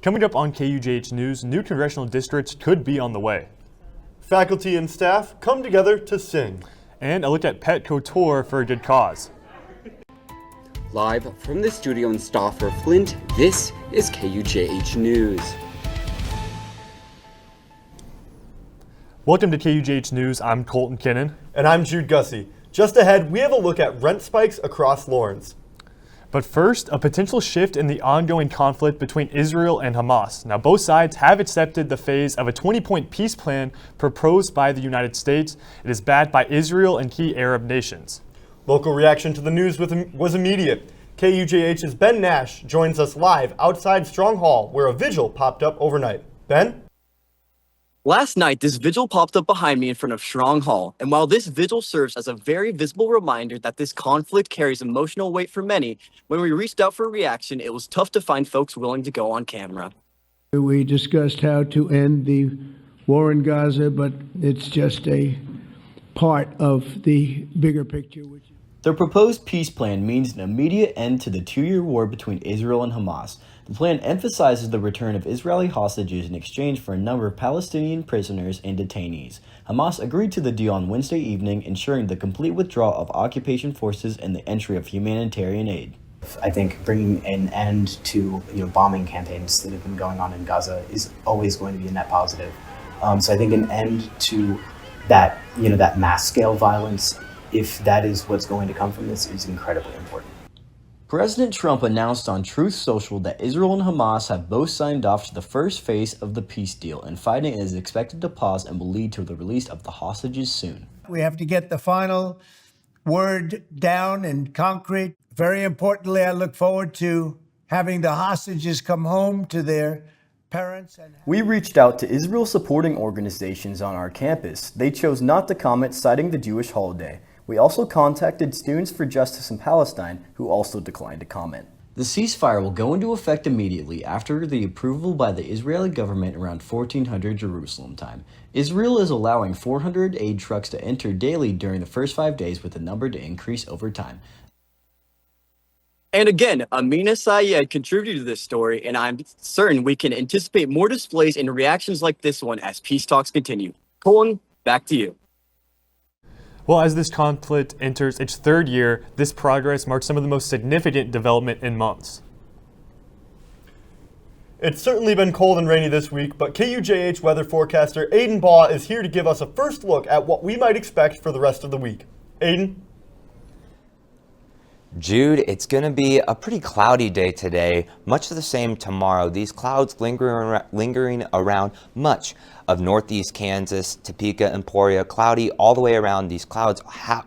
Coming up on KUJH News, new congressional districts could be on the way. Faculty and staff come together to sing. And a look at pet couture for a good cause. Live from the studio in Stauffer, Flint, this is KUJH News. Welcome to KUJH News. I'm Colton Kinnan. And I'm Jude Gussie. Just ahead, we have a look at rent spikes across Lawrence. But first, a potential shift in the ongoing conflict between Israel and Hamas. Now, both sides have accepted the phase of a 20-point peace plan proposed by the United States. It is backed by Israel and key Arab nations. Local reaction to the news was immediate. KUJH's Ben Nash joins us live outside Strong Hall, where a vigil popped up overnight. Ben? Last night, this vigil popped up behind me in front of Strong Hall, and while this vigil serves as a very visible reminder that this conflict carries emotional weight for many, when we reached out for a reaction, it was tough to find folks willing to go on camera. We discussed how to end the war in Gaza, but it's just a part of the bigger picture. The proposed peace plan means an immediate end to the two-year war between Israel and Hamas. The plan emphasizes the return of Israeli hostages in exchange for a number of Palestinian prisoners and detainees. Hamas agreed to the deal on Wednesday evening, ensuring the complete withdrawal of occupation forces and the entry of humanitarian aid. I think bringing an end to bombing campaigns that have been going on in Gaza is always going to be a net positive. So I think an end to that that mass scale violence, if that is what's going to come from this, is incredibly important. President Trump announced on Truth Social that Israel and Hamas have both signed off to the first phase of the peace deal, and fighting is expected to pause and will lead to the release of the hostages soon. We have to get the final word down in concrete. Very importantly, I look forward to having the hostages come home to their parents. We reached out to Israel supporting organizations on our campus. They chose not to comment, citing the Jewish holiday. We also contacted Students for Justice in Palestine, who also declined to comment. The ceasefire will go into effect immediately after the approval by the Israeli government around 1400 Jerusalem time. Israel is allowing 400 aid trucks to enter daily during the first 5 days, with the number to increase over time. And again, Amina Sayed contributed to this story, and I'm certain we can anticipate more displays and reactions like this one as peace talks continue. Colin, back to you. Well, as this conflict enters its third year, this progress marks some of the most significant development in months. It's certainly been cold and rainy this week, but KUJH weather forecaster Aiden Baugh is here to give us a first look at what we might expect for the rest of the week. Aiden? Jude, it's going to be a pretty cloudy day today, much the same tomorrow. These clouds lingering around much of northeast Kansas, Topeka, Emporia, cloudy all the way around. These clouds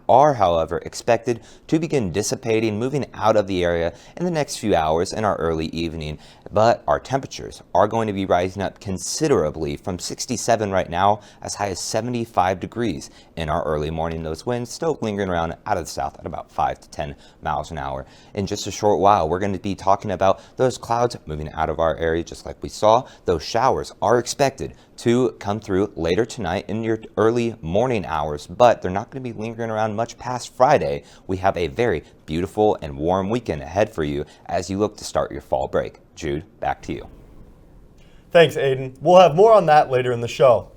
are, however, expected to begin dissipating, moving out of the area in the next few hours in our early evening. But our temperatures are going to be rising up considerably from 67 right now as high as 75 degrees in our early morning. Those winds still lingering around out of the south at about 5 to 10 miles an hour. In just a short while, we're going to be talking about those clouds moving out of our area just like we saw. Those showers are expected to come through later tonight in your early morning hours, but they're not going to be lingering around much past Friday. We have a very beautiful and warm weekend ahead for you as you look to start your fall break. Jude, back to you. Thanks, Aiden. We'll have more on that later in the show.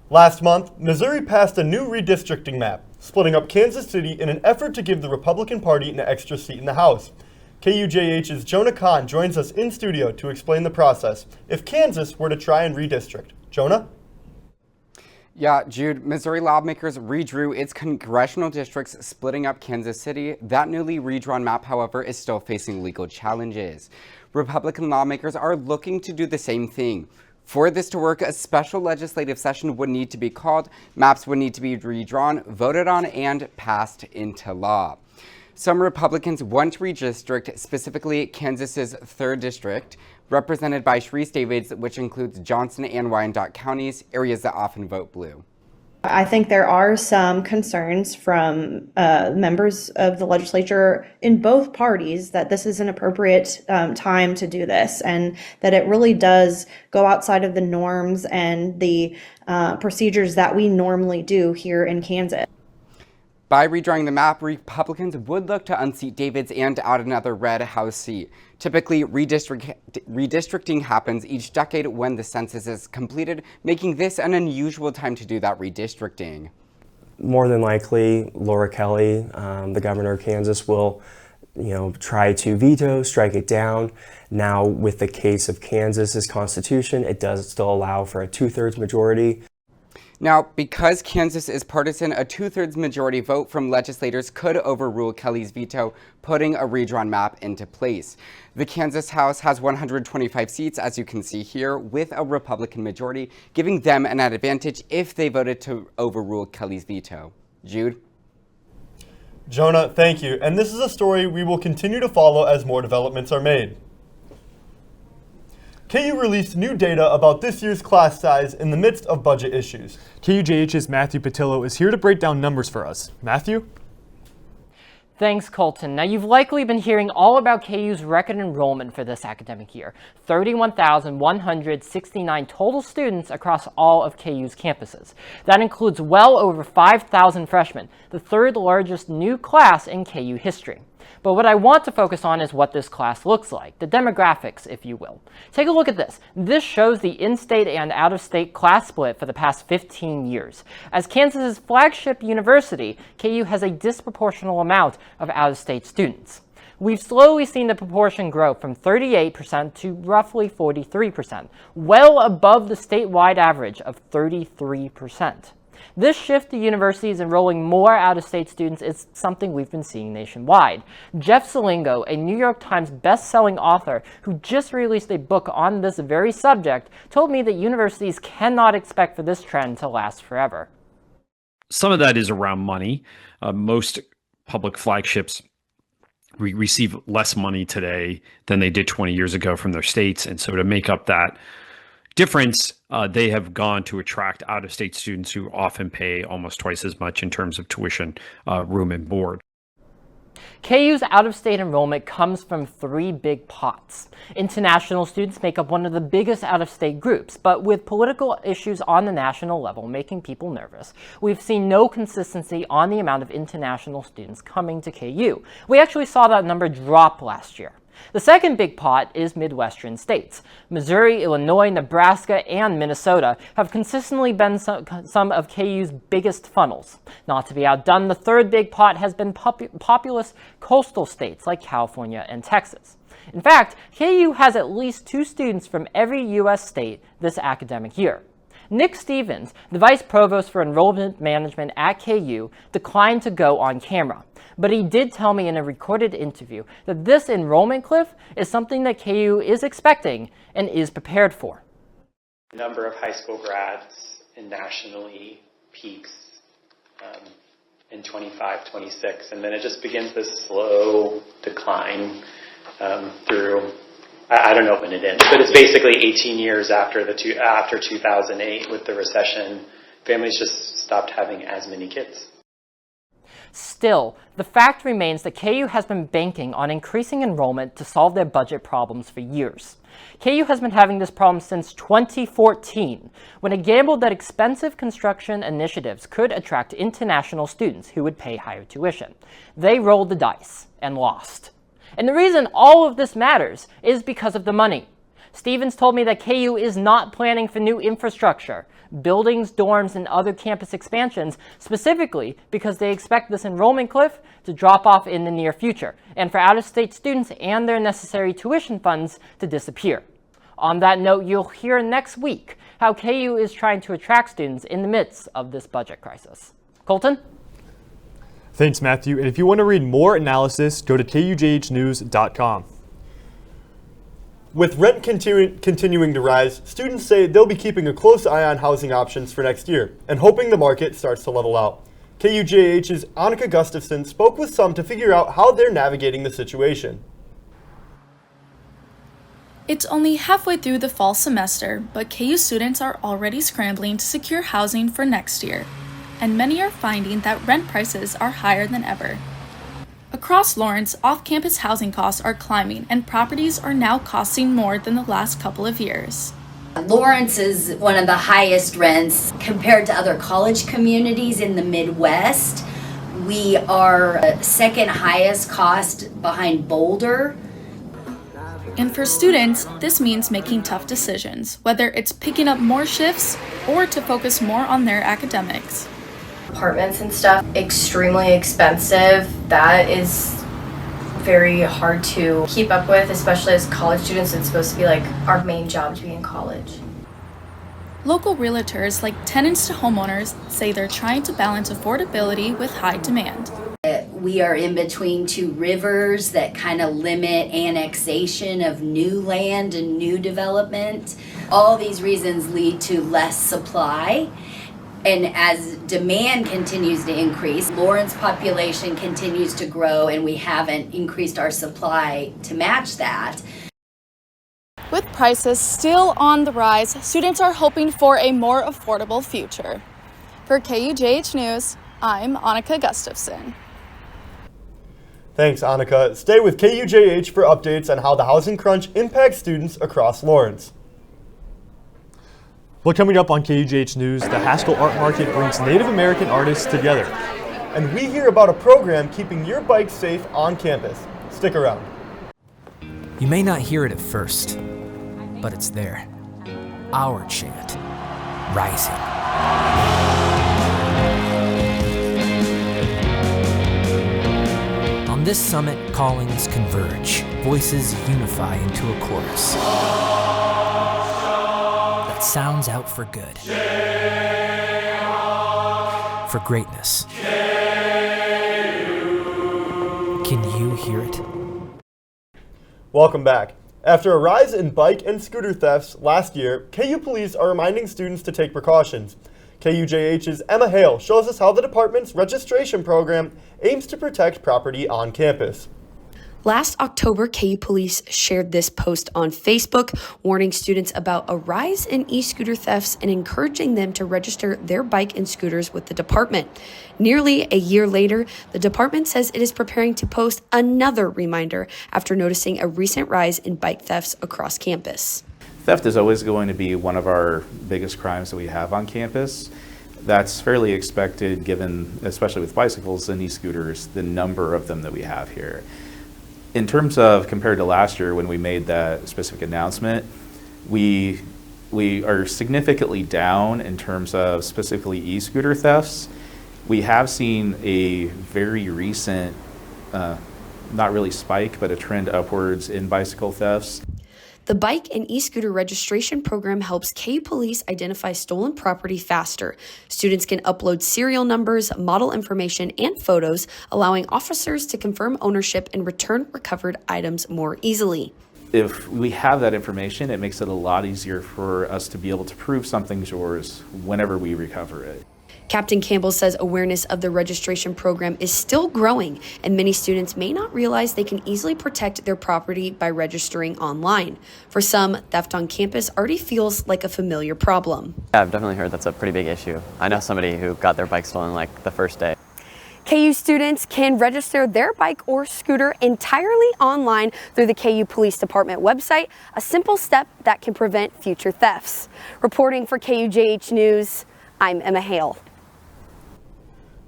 Last month, Missouri passed a new redistricting map, splitting up Kansas City in an effort to give the Republican Party an extra seat in the House. KUJH's Jonah Kahn joins us in studio to explain the process if Kansas were to try and redistrict. Jonah? Yeah, Jude, Missouri lawmakers redrew its congressional districts, splitting up Kansas City. That newly redrawn map, however, is still facing legal challenges. Republican lawmakers are looking to do the same thing. For this to work, a special legislative session would need to be called, maps would need to be redrawn, voted on, and passed into law. Some Republicans want to redistrict, specifically Kansas's 3rd district, represented by Sharice Davids, which includes Johnson and Wyandotte counties, areas that often vote blue. I think there are some concerns from members of the legislature in both parties that this is an appropriate time to do this, and that it really does go outside of the norms and the procedures that we normally do here in Kansas. By redrawing the map, Republicans would look to unseat Davids and add another red House seat. Typically, redistricting happens each decade when the census is completed, making this an unusual time to do that redistricting. More than likely, Laura Kelly, the governor of Kansas, will try to veto, strike it down. Now, with the case of Kansas's constitution, it does still allow for a 2/3 majority. Now, because Kansas is partisan, a 2/3 majority vote from legislators could overrule Kelly's veto, putting a redrawn map into place. The Kansas House has 125 seats, as you can see here, with a Republican majority, giving them an advantage if they voted to overrule Kelly's veto. Jude? Jonah, thank you. And this is a story we will continue to follow as more developments are made. KU released new data about this year's class size in the midst of budget issues. KUJH's Matthew Patillo is here to break down numbers for us. Matthew? Thanks, Colton. Now, you've likely been hearing all about KU's record enrollment for this academic year. 31,169 total students across all of KU's campuses. That includes well over 5,000 freshmen, the third largest new class in KU history. But what I want to focus on is what this class looks like, the demographics, if you will. Take a look at this. This shows the in-state and out-of-state class split for the past 15 years. As Kansas's flagship university, KU has a disproportional amount of out-of-state students. We've slowly seen the proportion grow from 38% to roughly 43%, well above the statewide average of 33%. This shift to universities enrolling more out-of-state students is something we've been seeing nationwide. Jeff Salingo, a New York Times best-selling author who just released a book on this very subject, told me that universities cannot expect for this trend to last forever. Some of that is around money. Most public flagships receive less money today than they did 20 years ago from their states, and so to make up that difference, they have gone to attract out-of-state students who often pay almost twice as much in terms of tuition, room, and board. KU's out-of-state enrollment comes from three big pots. International students make up one of the biggest out-of-state groups, but with political issues on the national level making people nervous, we've seen no consistency on the amount of international students coming to KU. We actually saw that number drop last year. The second big pot is Midwestern states. Missouri, Illinois, Nebraska, and Minnesota have consistently been some of KU's biggest funnels. Not to be outdone, the third big pot has been populous coastal states like California and Texas. In fact, KU has at least 2 students from every U.S. state this academic year. Nick Stevens, the vice provost for enrollment management at KU, declined to go on camera. But he did tell me in a recorded interview that this enrollment cliff is something that KU is expecting and is prepared for. The number of high school grads nationally peaks in 25, 26, and then it just begins this slow decline through, I don't know when it ends, but it's basically 18 years after 2008 with the recession. Families just stopped having as many kids. Still, the fact remains that KU has been banking on increasing enrollment to solve their budget problems for years. KU has been having this problem since 2014, when it gambled that expensive construction initiatives could attract international students who would pay higher tuition. They rolled the dice and lost. And the reason all of this matters is because of the money. Stevens told me that KU is not planning for new infrastructure, buildings, dorms, and other campus expansions, specifically because they expect this enrollment cliff to drop off in the near future, and for out-of-state students and their necessary tuition funds to disappear. On that note, you'll hear next week how KU is trying to attract students in the midst of this budget crisis. Colton? Thanks, Matthew. And if you want to read more analysis, go to KUJHNews.com. With rent continuing to rise, students say they'll be keeping a close eye on housing options for next year and hoping the market starts to level out. KUJH's Annika Gustafson spoke with some to figure out how they're navigating the situation. It's only halfway through the fall semester, but KU students are already scrambling to secure housing for next year, and many are finding that rent prices are higher than ever. Across Lawrence, off-campus housing costs are climbing, and properties are now costing more than the last couple of years. Lawrence is one of the highest rents compared to other college communities in the Midwest. We are second highest cost behind Boulder. And for students, this means making tough decisions, whether it's picking up more shifts or to focus more on their academics. Apartments and stuff, extremely expensive. That is very hard to keep up with, especially as college students. It's supposed to be like our main job to be in college. Local realtors, like tenants to homeowners, say they're trying to balance affordability with high demand. We are in between two rivers that kind of limit annexation of new land and new development. All these reasons lead to less supply. And as demand continues to increase, Lawrence population continues to grow, and we haven't increased our supply to match that. With prices still on the rise, students are hoping for a more affordable future. For KUJH News, I'm Annika Gustafson. Thanks, Annika. Stay with KUJH for updates on how the housing crunch impacts students across Lawrence. Well, coming up on KUJH News, the Haskell Art Market brings Native American artists together. And we hear about a program keeping your bike safe on campus. Stick around. You may not hear it at first, but it's there. Our chant, rising. On this summit, callings converge, voices unify into a chorus that sounds out for good, for greatness. Can you hear it? Welcome back. After a rise in bike and scooter thefts last year, KU police are reminding students to take precautions. KUJH's Emma Hale shows us how the department's registration program aims to protect property on campus. Last October, KU Police shared this post on Facebook, warning students about a rise in e-scooter thefts and encouraging them to register their bike and scooters with the department. Nearly a year later, the department says it is preparing to post another reminder after noticing a recent rise in bike thefts across campus. Theft is always going to be one of our biggest crimes that we have on campus. That's fairly expected given, especially with bicycles and e-scooters, the number of them that we have here. In terms of compared to last year when we made that specific announcement, we are significantly down in terms of specifically e-scooter thefts. We have seen a very recent, not really spike, but a trend upwards in bicycle thefts. The bike and e-scooter registration program helps KU Police identify stolen property faster. Students can upload serial numbers, model information, and photos, allowing officers to confirm ownership and return recovered items more easily. If we have that information, it makes it a lot easier for us to be able to prove something's yours whenever we recover it. Captain Campbell says awareness of the registration program is still growing, and many students may not realize they can easily protect their property by registering online. For some, theft on campus already feels like a familiar problem. Yeah, I've definitely heard that's a pretty big issue. I know somebody who got their bike stolen like the first day. KU students can register their bike or scooter entirely online through the KU Police Department website, a simple step that can prevent future thefts. Reporting for KUJH News, I'm Emma Hale.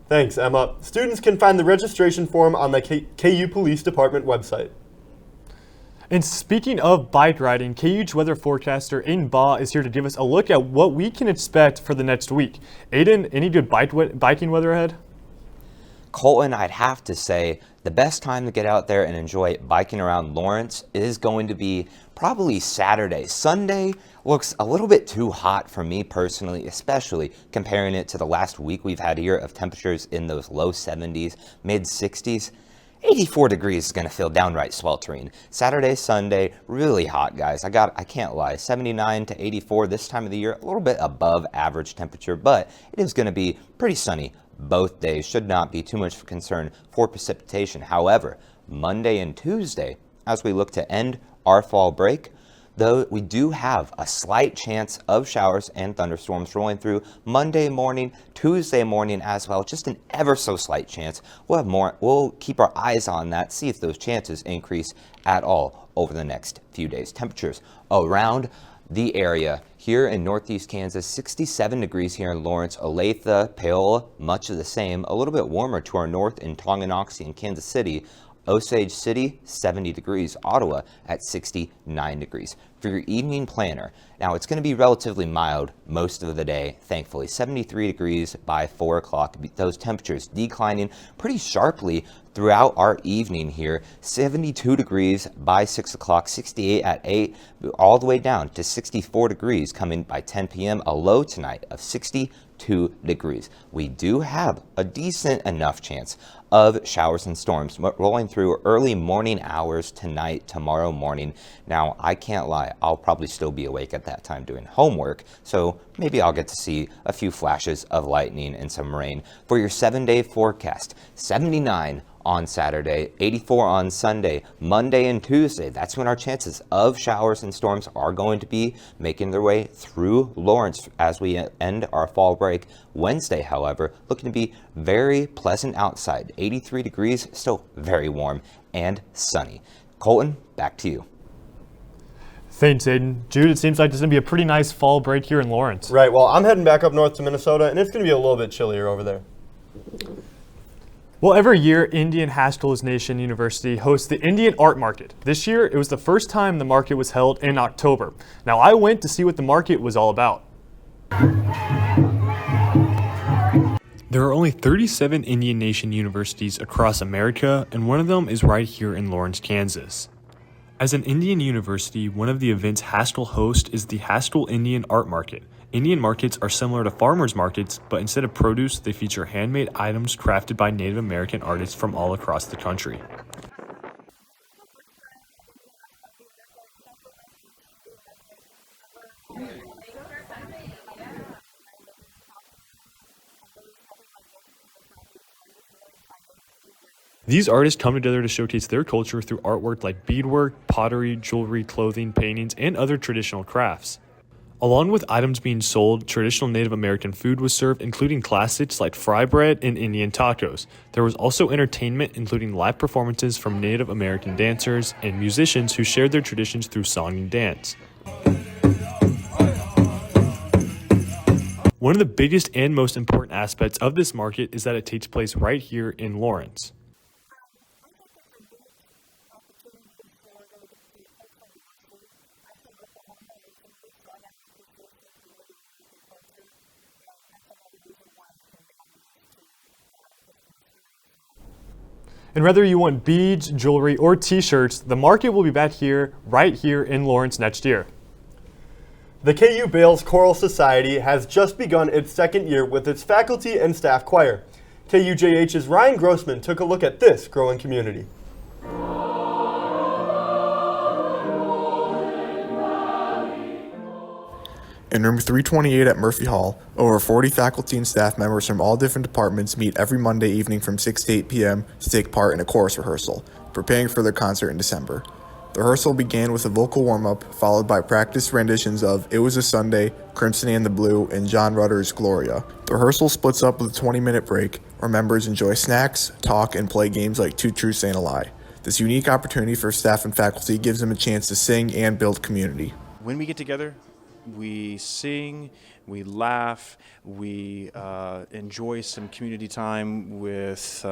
Thanks, Emma. Students can find the registration form on the KU Police Department website. And speaking of bike riding, KUJH weather forecaster Aiden Baugh is here to give us a look at what we can expect for the next week. Aiden, any good biking weather ahead? Colton, I'd have to say the best time to get out there and enjoy biking around Lawrence is going to be probably Saturday. Sunday looks a little bit too hot for me personally, especially comparing it to the last week we've had here of temperatures in those low 70s, mid 60s. 84 degrees is going to feel downright sweltering. Saturday, Sunday, really hot, guys. I can't lie. 79 to 84 this time of the year, a little bit above average temperature, but it is going to be pretty sunny both days. Should not be too much of a concern for precipitation. However, Monday and Tuesday, as we look to end our fall break, though we do have a slight chance of showers and thunderstorms rolling through Monday morning, Tuesday morning as well, just an ever so slight chance. We'll have more, we'll keep our eyes on that, see if those chances increase at all over the next few days. Temperatures around the area here in northeast Kansas, 67 degrees here in Lawrence, Olathe, Paola, much of the same, a little bit warmer to our north in Tonganoxie and Kansas City. Osage City, 70 degrees. Ottawa at 69 degrees. For your evening planner, now it's going to be relatively mild most of the day, thankfully. 73 degrees by 4 o'clock. Those temperatures declining pretty sharply throughout our evening here. 72 degrees by 6 o'clock, 68 at 8, all the way down to 64 degrees coming by 10 p.m. A low tonight of 62 degrees. We do have a decent enough chance of showers and storms rolling through early morning hours tonight, tomorrow morning. Now, I can't lie, I'll probably still be awake at that time doing homework, so maybe I'll get to see a few flashes of lightning and some rain. For your 7-day forecast, 79 on Saturday, 84 on Sunday, Monday and Tuesday. That's when our chances of showers and storms are going to be making their way through Lawrence as we end our fall break. Wednesday, however, looking to be very pleasant outside. 83 degrees, still very warm and sunny. Colton, back to you. Thanks, Aiden. Jude, it seems like there's going to be a pretty nice fall break here in Lawrence. Right, well, I'm heading back up north to Minnesota, and it's going to be a little bit chillier over there. Well, every year, Indian Haskell's Nation University hosts the Indian Art Market. This year, it was the first time the market was held in October. Now, I went to see what the market was all about. There are only 37 Indian Nation universities across America, and one of them is right here in Lawrence, Kansas. As an Indian university, one of the events Haskell hosts is the Haskell Indian Art Market. Indian markets are similar to farmers markets, but instead of produce, they feature handmade items crafted by Native American artists from all across the country. These artists come together to showcase their culture through artwork like beadwork, pottery, jewelry, clothing, paintings, and other traditional crafts. Along with items being sold, traditional Native American food was served, including classics like fry bread and Indian tacos. There was also entertainment, including live performances from Native American dancers and musicians who shared their traditions through song and dance. One of the biggest and most important aspects of this market is that it takes place right here in Lawrence. And whether you want beads, jewelry, or t-shirts, the market will be back here, right here in Lawrence next year. The KU Bales Choral Society has just begun its second year with its faculty and staff choir. KUJH's Ryan Grossman took a look at this growing community. In room 328 at Murphy Hall, over 40 faculty and staff members from all different departments meet every Monday evening from 6 to 8 p.m. to take part in a chorus rehearsal, preparing for their concert in December. The rehearsal began with a vocal warm-up, followed by practice renditions of It Was a Sunday, Crimson and the Blue, and John Rutter's Gloria. The rehearsal splits up with a 20-minute break, where members enjoy snacks, talk, and play games like Two Truths and a Lie. This unique opportunity for staff and faculty gives them a chance to sing and build community. When we get together, we sing, we laugh, we enjoy some community time with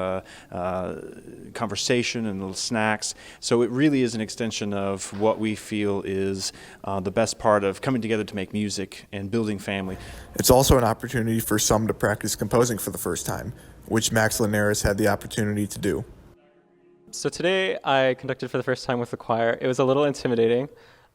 conversation and little snacks. So it really is an extension of what we feel is the best part of coming together to make music and building family. It's also an opportunity for some to practice composing for the first time, which Max Linares had the opportunity to do. So today I conducted for the first time with the choir. It was a little intimidating,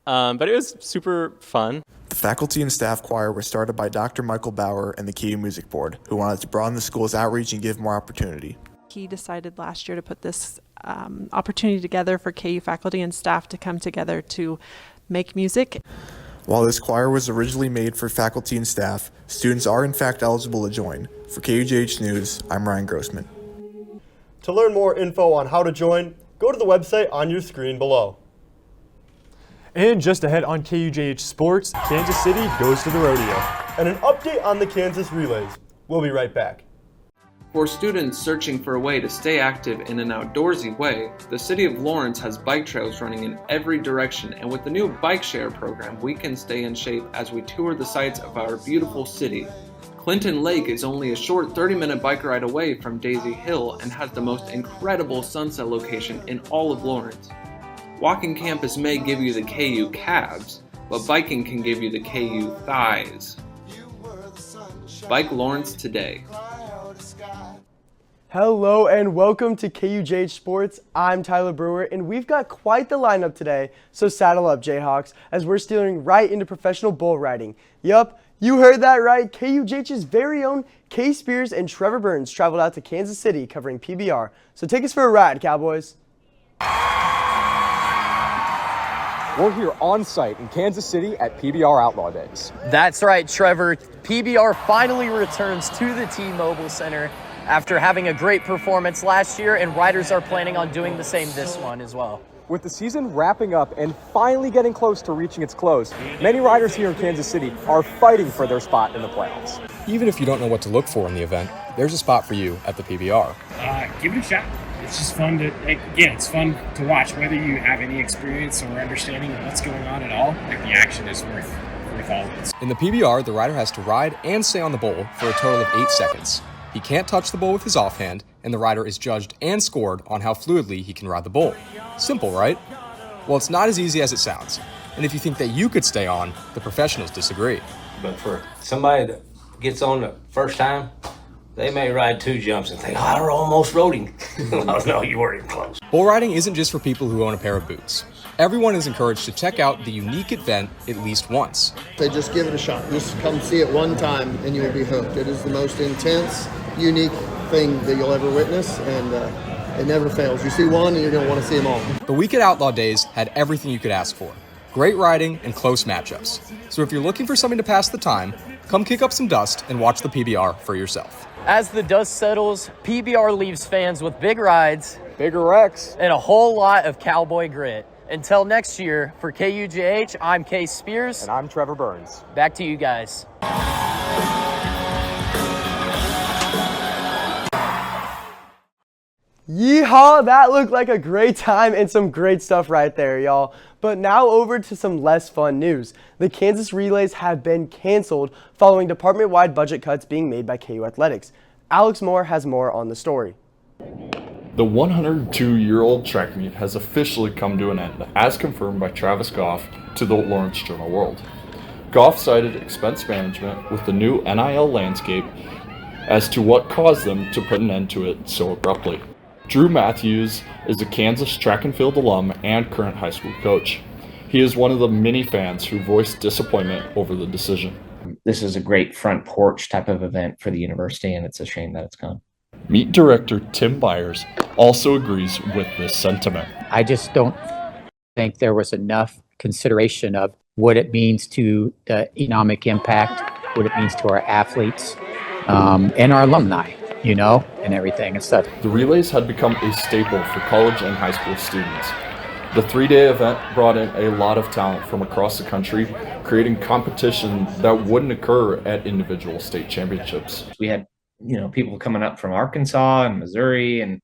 but it was super fun. The faculty and staff choir was started by Dr. Michael Bauer and the KU Music Board, who wanted to broaden the school's outreach and give more opportunity. He decided last year to put this opportunity together for KU faculty and staff to come together to make music. While this choir was originally made for faculty and staff, students are in fact eligible to join. For KUJH News, I'm Ryan Grossman. To learn more info on how to join, go to the website on your screen below. And just ahead on KUJH Sports, Kansas City goes to the rodeo. And an update on the Kansas Relays. We'll be right back. For students searching for a way to stay active in an outdoorsy way, the City of Lawrence has bike trails running in every direction, and with the new bike share program, we can stay in shape as we tour the sights of our beautiful city. Clinton Lake is only a short 30-minute bike ride away from Daisy Hill and has the most incredible sunset location in all of Lawrence. Walking campus may give you the KU calves, but biking can give you the KU thighs. Bike Lawrence today. Hello and welcome to KUJH Sports. I'm Tyler Brewer and we've got quite the lineup today, so saddle up Jayhawks as we're steering right into professional bull riding. Yup, you heard that right. KUJH's very own Kay Spears and Trevor Burns traveled out to Kansas City covering PBR. So take us for a ride, Cowboys. We're here on site in Kansas City at PBR Outlaw Days. That's right, Trevor. PBR finally returns to the T-Mobile Center after having a great performance last year, and riders are planning on doing the same this one as well. With the season wrapping up and finally getting close to reaching its close, many riders here in Kansas City are fighting for their spot in the playoffs. Even if you don't know what to look for in the event, there's a spot for you at the PBR. Give it a shot. It's just fun to, again, it's fun to watch. Whether you have any experience or understanding of what's going on at all, like the action is worth all of it. In the PBR, the rider has to ride and stay on the bull for a total of 8 seconds. He can't touch the bull with his offhand, and the rider is judged and scored on how fluidly he can ride the bull. Simple, right? Well, it's not as easy as it sounds. And if you think that you could stay on, the professionals disagree. But for somebody that gets on the first time, they may ride 2 jumps and think, oh, I almost rode him. Well, no, you weren't even close. Bull riding isn't just for people who own a pair of boots. Everyone is encouraged to check out the unique event at least once. They just give it a shot. Just come see it one time and you will be hooked. It is the most intense, unique thing that you'll ever witness, and it never fails. You see one and you're going to want to see them all. The week at Outlaw Days had everything you could ask for. Great riding and close matchups. So if you're looking for something to pass the time, come kick up some dust and watch the PBR for yourself. As the dust settles, PBR leaves fans with big rides, bigger wrecks, and a whole lot of cowboy grit. Until next year, for KUJH, I'm Kay Spears. And I'm Trevor Burns. Back to you guys. Yeehaw, that looked like a great time and some great stuff right there, y'all. But now over to some less fun news. The Kansas relays have been canceled following department-wide budget cuts being made by KU Athletics. Alex Moore has more on the story. The 102-year-old track meet has officially come to an end, as confirmed by Travis Goff to the Lawrence Journal-World. Goff cited expense management with the new NIL landscape as to what caused them to put an end to it so abruptly. Drew Matthews is a Kansas track and field alum and current high school coach. He is one of the many fans who voiced disappointment over the decision. This is a great front porch type of event for the university, and it's a shame that it's gone. Meet director Tim Byers also agrees with this sentiment. I just don't think there was enough consideration of what it means to the economic impact, what it means to our athletes, and our alumni, you know, and everything and stuff. The relays had become a staple for college and high school students. The 3-day event brought in a lot of talent from across the country, creating competition that wouldn't occur at individual state championships. We had, people coming up from Arkansas and Missouri and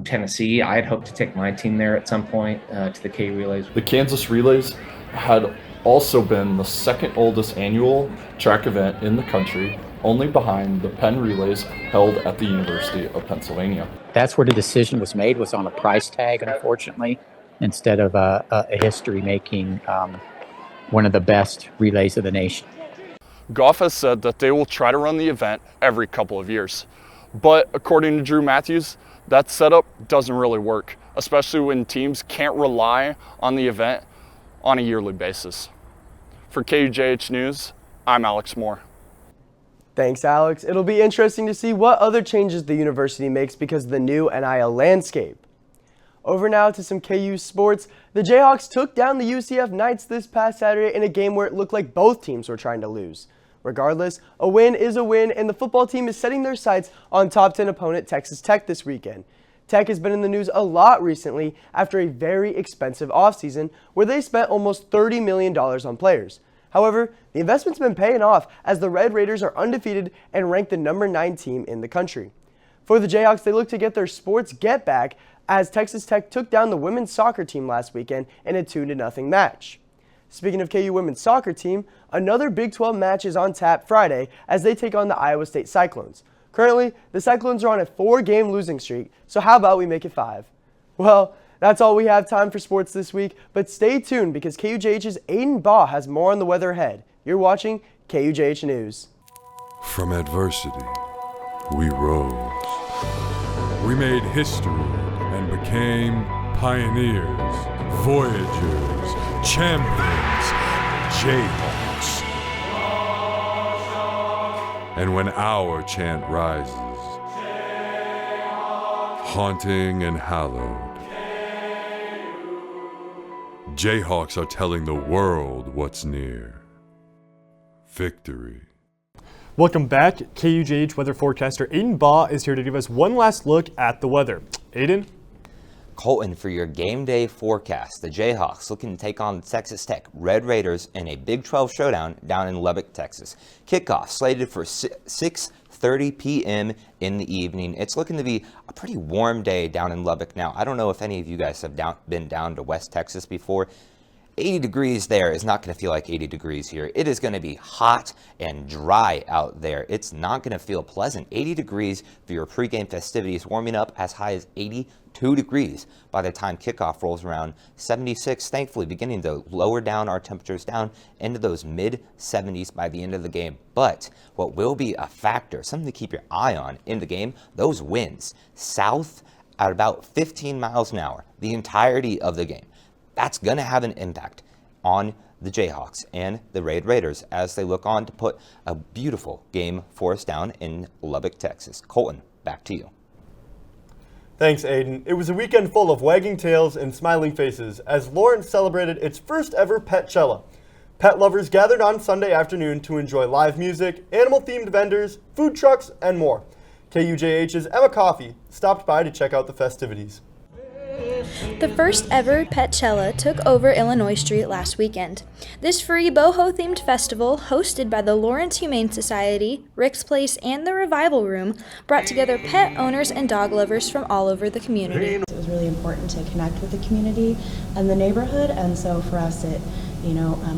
Tennessee. I had hoped to take my team there at some point to the K Relays. The Kansas Relays had also been the second oldest annual track event in the country, only behind the Penn Relays held at the University of Pennsylvania. That's where the decision was made, was on a price tag, unfortunately, instead of a history-making, one of the best relays of the nation. Goff has said that they will try to run the event every couple of years. But according to Drew Matthews, that setup doesn't really work, especially when teams can't rely on the event on a yearly basis. For KUJH News, I'm Alex Moore. Thanks, Alex. It'll be interesting to see what other changes the university makes because of the new NIL landscape. Over now to some KU sports. The Jayhawks took down the UCF Knights this past Saturday in a game where it looked like both teams were trying to lose. Regardless, a win is a win, and the football team is setting their sights on top 10 opponent Texas Tech this weekend. Tech has been in the news a lot recently after a very expensive offseason where they spent almost $30 million on players. However, the investment's been paying off as the Red Raiders are undefeated and ranked the number 9 team in the country. For the Jayhawks, they look to get their sports get back as Texas Tech took down the women's soccer team last weekend in a 2-0 match. Speaking of KU women's soccer team, another Big 12 match is on tap Friday as they take on the Iowa State Cyclones. Currently, the Cyclones are on a 4-game losing streak, so how about we make it 5? Well, that's all we have time for sports this week, but stay tuned because KUJH's Aiden Baugh has more on the weather ahead. You're watching KUJH News. From adversity, we rose. We made history and became pioneers, voyagers, champions, Jayhawks. And when our chant rises, haunting and hallowed, Jayhawks are telling the world what's near. Victory. Welcome back. KUJH weather forecaster Aiden Baugh is here to give us one last look at the weather. Aiden? Colton, for your game day forecast, the Jayhawks looking to take on Texas Tech Red Raiders in a Big 12 showdown down in Lubbock, Texas. Kickoff slated for 6:30 p.m. in the evening. It's looking to be a pretty warm day down in Lubbock. Now, I don't know if any of you guys have been down to West Texas before. 80 degrees there is not going to feel like 80 degrees here. It is going to be hot and dry out there. It's not going to feel pleasant. 80 degrees for your pregame festivities, warming up as high as 82 degrees by the time kickoff rolls around. 76, thankfully, beginning to lower down our temperatures down into those mid-70s by the end of the game. But what will be a factor, something to keep your eye on in the game, those winds south at about 15 miles an hour the entirety of the game. That's going to have an impact on the Jayhawks and the Raiders as they look on to put a beautiful game for us down in Lubbock, Texas. Colton, back to you. Thanks, Aiden. It was a weekend full of wagging tails and smiling faces as Lawrence celebrated its first ever Petchella. Pet lovers gathered on Sunday afternoon to enjoy live music, animal-themed vendors, food trucks, and more. KUJH's Emma Coffey stopped by to check out the festivities. The first ever Petchella took over Illinois Street last weekend. This free boho-themed festival, hosted by the Lawrence Humane Society, Rick's Place, and the Revival Room, brought together pet owners and dog lovers from all over the community. It was really important to connect with the community and the neighborhood, and so for us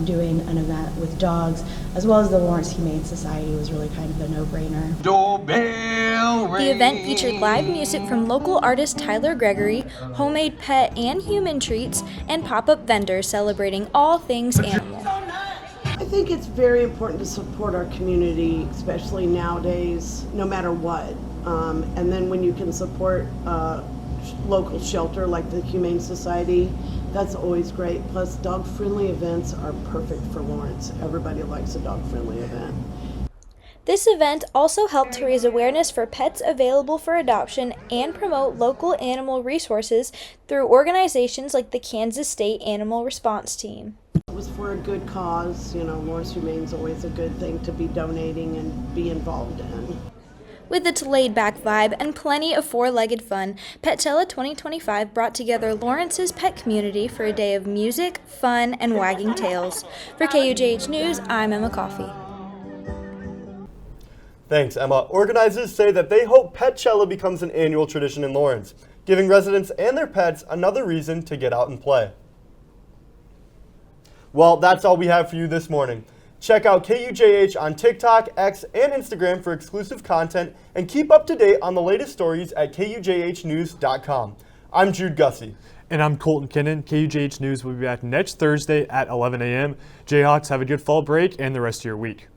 doing an event with dogs as well as the Lawrence Humane Society was really kind of a no-brainer. Doorbell ring. The event featured live music from local artist Tyler Gregory, homemade pet and human treats, and pop-up vendors celebrating all things animal. I think it's very important to support our community, especially nowadays, no matter what. And then when you can support local shelter like the Humane Society, that's always great. Plus, dog-friendly events are perfect for Lawrence. Everybody likes a dog-friendly event. This event also helped to raise awareness for pets available for adoption and promote local animal resources through organizations like the Kansas State Animal Response Team. It was for a good cause. Lawrence Humane's always a good thing to be donating and be involved in. With its laid-back vibe and plenty of four-legged fun, Petchella 2025 brought together Lawrence's pet community for a day of music, fun, and wagging tails. For KUJH News, I'm Emma Coffey. Thanks, Emma. Organizers say that they hope Petchella becomes an annual tradition in Lawrence, giving residents and their pets another reason to get out and play. Well, that's all we have for you this morning. Check out KUJH on TikTok, X, and Instagram for exclusive content, and keep up to date on the latest stories at KUJHnews.com. I'm Jude Gussie. And I'm Colton Kinnan. KUJH News will be back next Thursday at 11 a.m. Jayhawks, have a good fall break and the rest of your week.